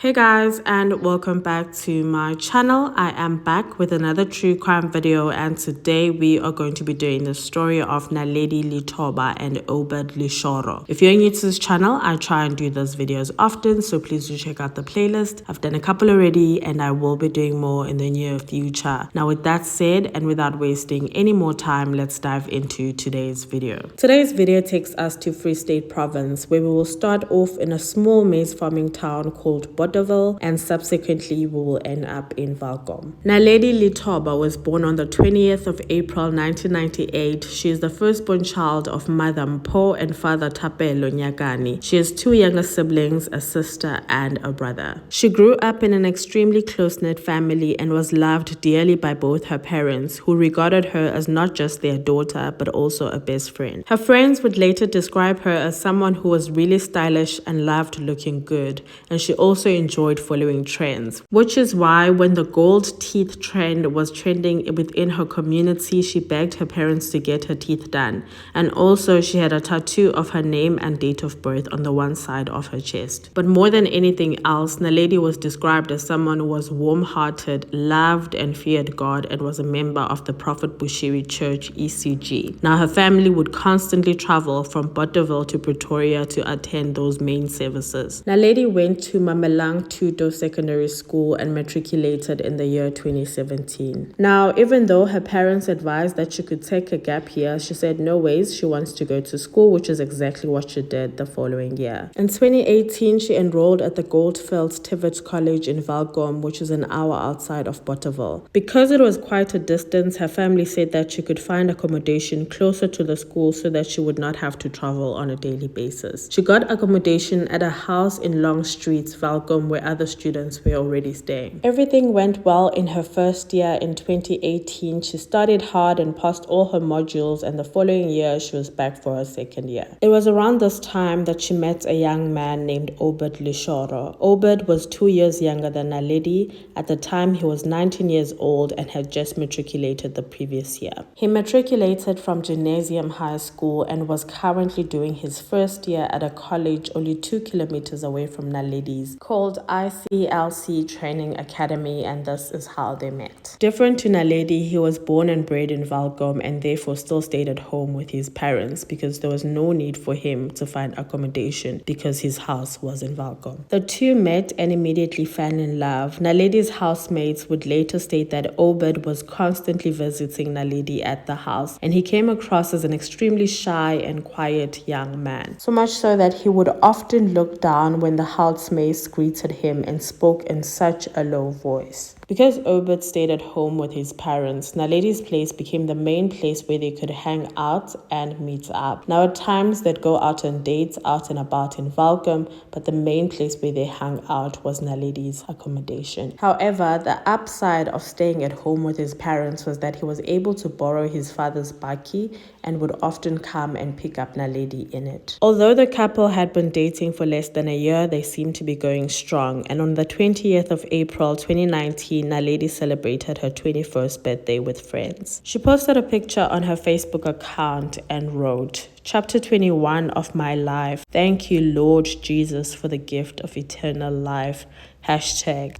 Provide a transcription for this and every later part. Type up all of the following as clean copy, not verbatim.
Hey guys, and welcome back to my channel. I am back with another true crime video, and today we are going to be doing the story of Naledi, Lethoba and Obed, Leshoro. If you're new to this channel, I try and do those videos often, so please do check out the playlist. I've done a couple already and I will be doing more in the near future. Now with that said, and without wasting any more time, let's dive into today's video. Today's video takes us to Free State Province, where we will start off in a small maize farming town called Obed, and subsequently we will end up in Welkom. Naledi Lethoba was born on the 20th of April 1998. She is the firstborn child of mother Mpho and father Thapelo Nyakani. She has two younger siblings, a sister and a brother. She grew up in an extremely close-knit family and was loved dearly by both her parents, who regarded her as not just their daughter but also a best friend. Her friends would later describe her as someone who was really stylish and loved looking good, and she also enjoyed following trends, which is why when the gold teeth trend was trending within her community, she begged her parents to get her teeth done. And also she had a tattoo of her name and date of birth on the one side of her chest. But more than anything else, Naledi was described as someone who was warm-hearted, loved and feared God, and was a member of the Prophet Bushiri Church ECG. Now her family would constantly travel from Botterville to Pretoria to attend those main services. Naledi went to Mamelang Tuto Secondary School and matriculated in the year 2017. Now, even though her parents advised that she could take a gap year, she said no ways, she wants to go to school, which is exactly what she did the following year. In 2018, she enrolled at the Goldfields Tivet College in Welkom, which is an hour outside of Botterville. Because it was quite a distance, her family said that she could find accommodation closer to the school so that she would not have to travel on a daily basis. She got accommodation at a house in Long Street, Welkom, where other students were already staying. Everything went well in her first year. In 2018, she studied hard and passed all her modules, and the following year she was back for her second year. It was around this time that she met a young man named Obed Leshoro. Obed was 2 years younger than Naledi. At the time, he was 19 years old and had just matriculated the previous year. He matriculated from Gymnasium High School and was currently doing his first year at a college only 2 kilometers away from Naledi's, called ICLC Training Academy, and this is how they met. Different to Naledi, he was born and bred in Welkom and therefore still stayed at home with his parents because there was no need for him to find accommodation because his house was in Welkom. The two met and immediately fell in love. Naledi's housemates would later state that Obed was constantly visiting Naledi at the house, and he came across as an extremely shy and quiet young man. So much so that he would often look down when the housemates greeted him and spoke in such a low voice. Because Obed stayed at home with his parents, Naledi's place became the main place where they could hang out and meet up. Now at times they'd go out on dates out and about in Welkom, but the main place where they hung out was Naledi's accommodation. However, the upside of staying at home with his parents was that he was able to borrow his father's bakkie and would often come and pick up Naledi in it. Although the couple had been dating for less than a year, they seemed to be going strong, and on the 20th of April 2019, Naledi celebrated her 21st birthday with friends. She posted a picture on her Facebook account and wrote, "Chapter 21 of my life. Thank you, Lord Jesus, for the gift of eternal life.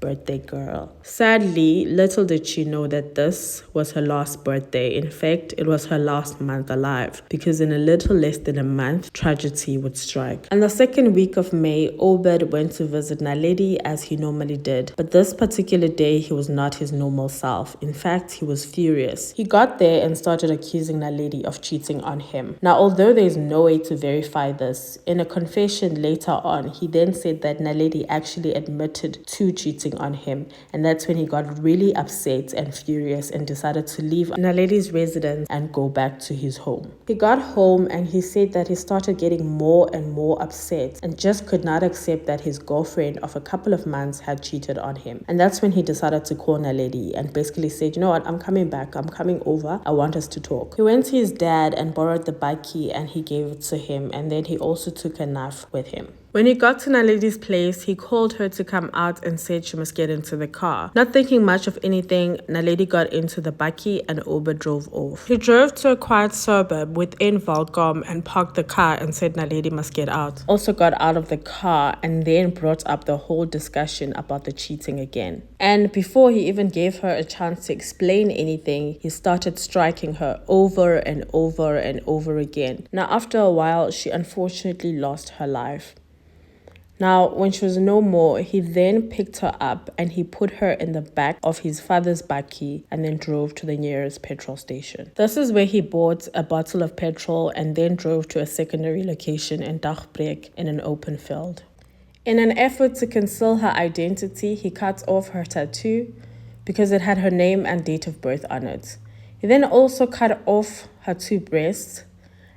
#birthday girl." Sadly, little did she know that this was her last birthday. In fact, it was her last month alive, because in a little less than a month, tragedy would strike. On the second week of May, Obed went to visit Naledi as he normally did, but this particular day he was not his normal self. In fact, he was furious. He got there and started accusing Naledi of cheating on him. Now, although there is no way to verify this, in a confession later on, he then said that Naledi actually admitted to cheating on him, and that's when he got really upset and furious and decided to leave Naledi's residence and go back to his home. He got home and he said that he started getting more and more upset and just could not accept that his girlfriend of a couple of months had cheated on him. And that's when he decided to call Naledi and basically said, "You know what, I'm coming back, I'm coming over, I want us to talk." He went to his dad and borrowed the bakkie and he gave it to him, and then he also took a knife with him. When he got to Naledi's place, he called her to come out and said she must get into the car. Not thinking much of anything, Naledi got into the bakkie and Obed drove off. He drove to a quiet suburb within Valkom and parked the car and said Naledi must get out. Also got out of the car and then brought up the whole discussion about the cheating again. And before he even gave her a chance to explain anything, he started striking her over and over and over again. Now, after a while, she unfortunately lost her life. Now, when she was no more, he then picked her up and he put her in the back of his father's bakkie and then drove to the nearest petrol station. This is where he bought a bottle of petrol and then drove to a secondary location in Dagbreek in an open field. In an effort to conceal her identity, he cut off her tattoo because it had her name and date of birth on it. He then also cut off her 2 breasts,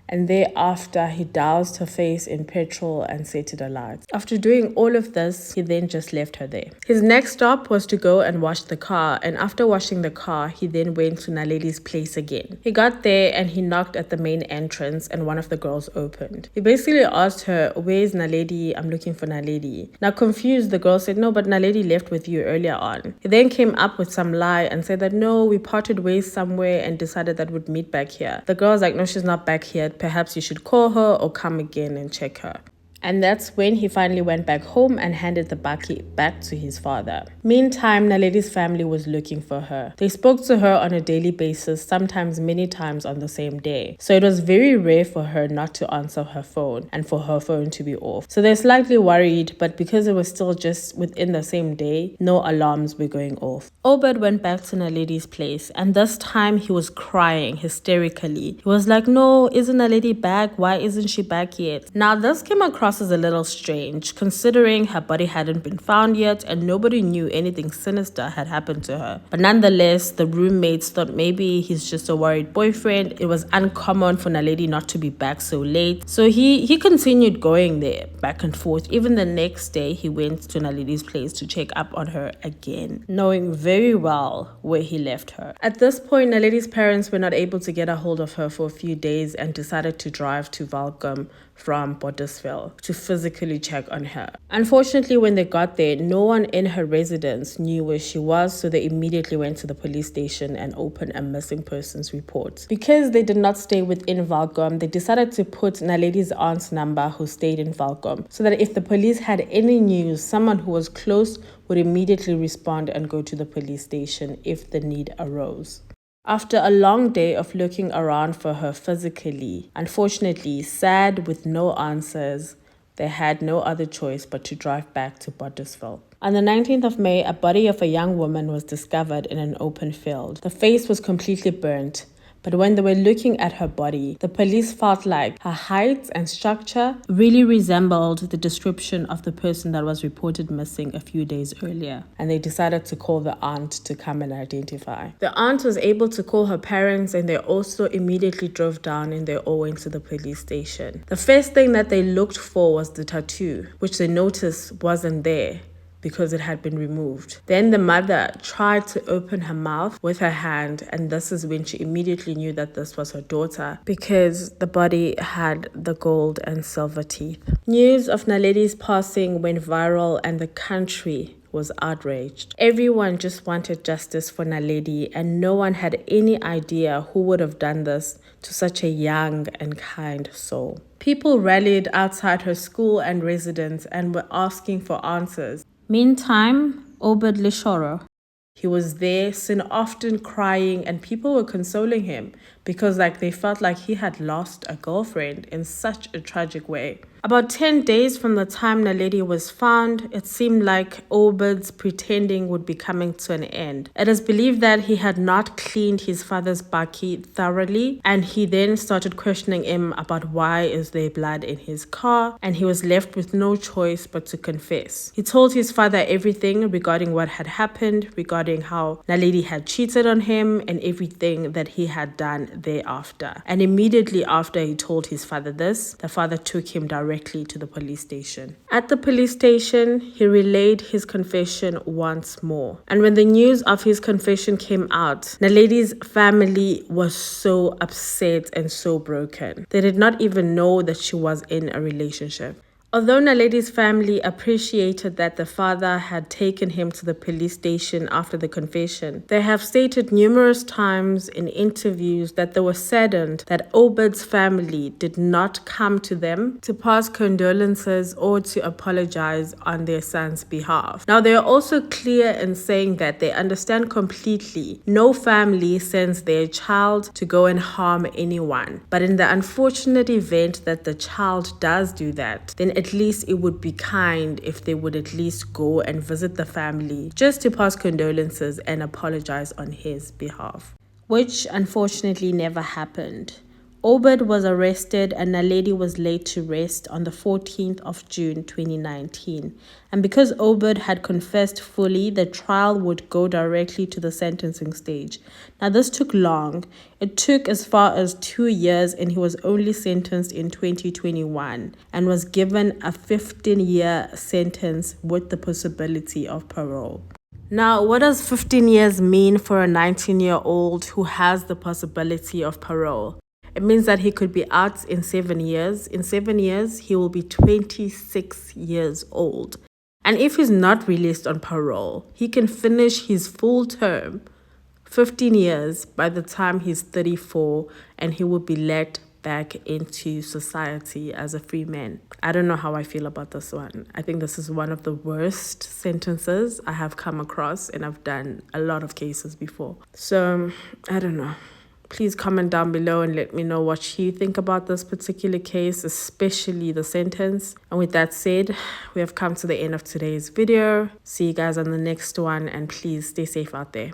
and thereafter he doused her face in petrol and set it alight. After doing all of this, he then just left her there. His next stop was to go and wash the car, and after washing the car, he then went to Naledi's place again. He got there and he knocked at the main entrance and one of the girls opened. He basically asked her, "Where's Naledi? I'm looking for Naledi." Now confused, the girl said, "No, but Naledi left with you earlier on." He then came up with some lie and said that, "No, we parted ways somewhere and decided that we'd meet back here." The girl's like, "No, she's not back here. Perhaps you should call her or come again and check her." And that's when he finally went back home and handed the bakkie back to his father. Meantime, Naledi's family was looking for her. They spoke to her on a daily basis, sometimes many times on the same day. So it was very rare for her not to answer her phone and for her phone to be off. So they're slightly worried, but because it was still just within the same day, no alarms were going off. Obed went back to Naledi's place, and this time he was crying hysterically. He was like, "No, isn't Naledi back? Why isn't she back yet?" Now this came across as a little strange, considering her body hadn't been found yet and nobody knew anything sinister had happened to her. But nonetheless, the roommates thought maybe he's just a worried boyfriend. It was uncommon for Naledi not to be back so late. So he continued going there back and forth. Even the next day, he went to Naledi's place to check up on her again, knowing very well where he left her. At this point, Naledi's parents were not able to get a hold of her for a few days and decided to drive to Valkom from Bottersville to physically check on her. Unfortunately, when they got there, no one in her residence knew where she was, so they immediately went to the police station and opened a missing persons report. Because they did not stay within Valkom, they decided to put Naledi's aunt's number who stayed in Valkom, so that if the police had any news, someone who was close would immediately respond and go to the police station if the need arose. After a long day of looking around for her physically, unfortunately, sad with no answers, they had no other choice but to drive back to Bottersville. On the 19th of May, a body of a young woman was discovered in an open field. The face was completely burnt. But when they were looking at her body, the police felt like her height and structure really resembled the description of the person that was reported missing a few days earlier. And they decided to call the aunt to come and identify. The aunt was able to call her parents, and they also immediately drove down and they all went to the police station. The first thing that they looked for was the tattoo, which they noticed wasn't there because it had been removed. Then the mother tried to open her mouth with her hand, and this is when she immediately knew that this was her daughter because the body had the gold and silver teeth. News of Naledi's passing went viral and the country was outraged. Everyone just wanted justice for Naledi, and no one had any idea who would have done this to such a young and kind soul. People rallied outside her school and residence and were asking for answers. Meantime, Obed Leshoro, he was there, seen often crying, and people were consoling him because they felt like he had lost a girlfriend in such a tragic way. About 10 days from the time Naledi was found, it seemed like Obed's pretending would be coming to an end. It is believed that he had not cleaned his father's bakkie thoroughly, and he then started questioning him about why is there blood in his car, and he was left with no choice but to confess. He told his father everything regarding what had happened, regarding how Naledi had cheated on him, and everything that he had done thereafter. And immediately after he told his father this, the father took him directly to the police station. At the police station, he relayed his confession once more. And when the news of his confession came out, Naledi's family was so upset and so broken. They did not even know that she was in a relationship. Although Naledi's family appreciated that the father had taken him to the police station after the confession, they have stated numerous times in interviews that they were saddened that Obed's family did not come to them to pass condolences or to apologize on their son's behalf. Now, they are also clear in saying that they understand completely no family sends their child to go and harm anyone. But in the unfortunate event that the child does do that, then at least it would be kind if they would at least go and visit the family just to pass condolences and apologize on his behalf, which unfortunately never happened. Obed was arrested and Naledi was laid to rest on the 14th of June 2019. And because Obed had confessed fully, the trial would go directly to the sentencing stage. Now this took long. It took as far as 2 years and he was only sentenced in 2021 and was given a 15-year sentence with the possibility of parole. Now, what does 15 years mean for a 19-year-old who has the possibility of parole? It means that he could be out in 7 years. In 7 years, he will be 26 years old. And if he's not released on parole, he can finish his full term, 15 years, by the time he's 34, and he will be let back into society as a free man. I don't know how I feel about this one. I think this is one of the worst sentences I have come across, and I've done a lot of cases before. So, I don't know. Please comment down below and let me know what you think about this particular case, especially the sentence. And with that said, we have come to the end of today's video. See you guys on the next one, and please stay safe out there.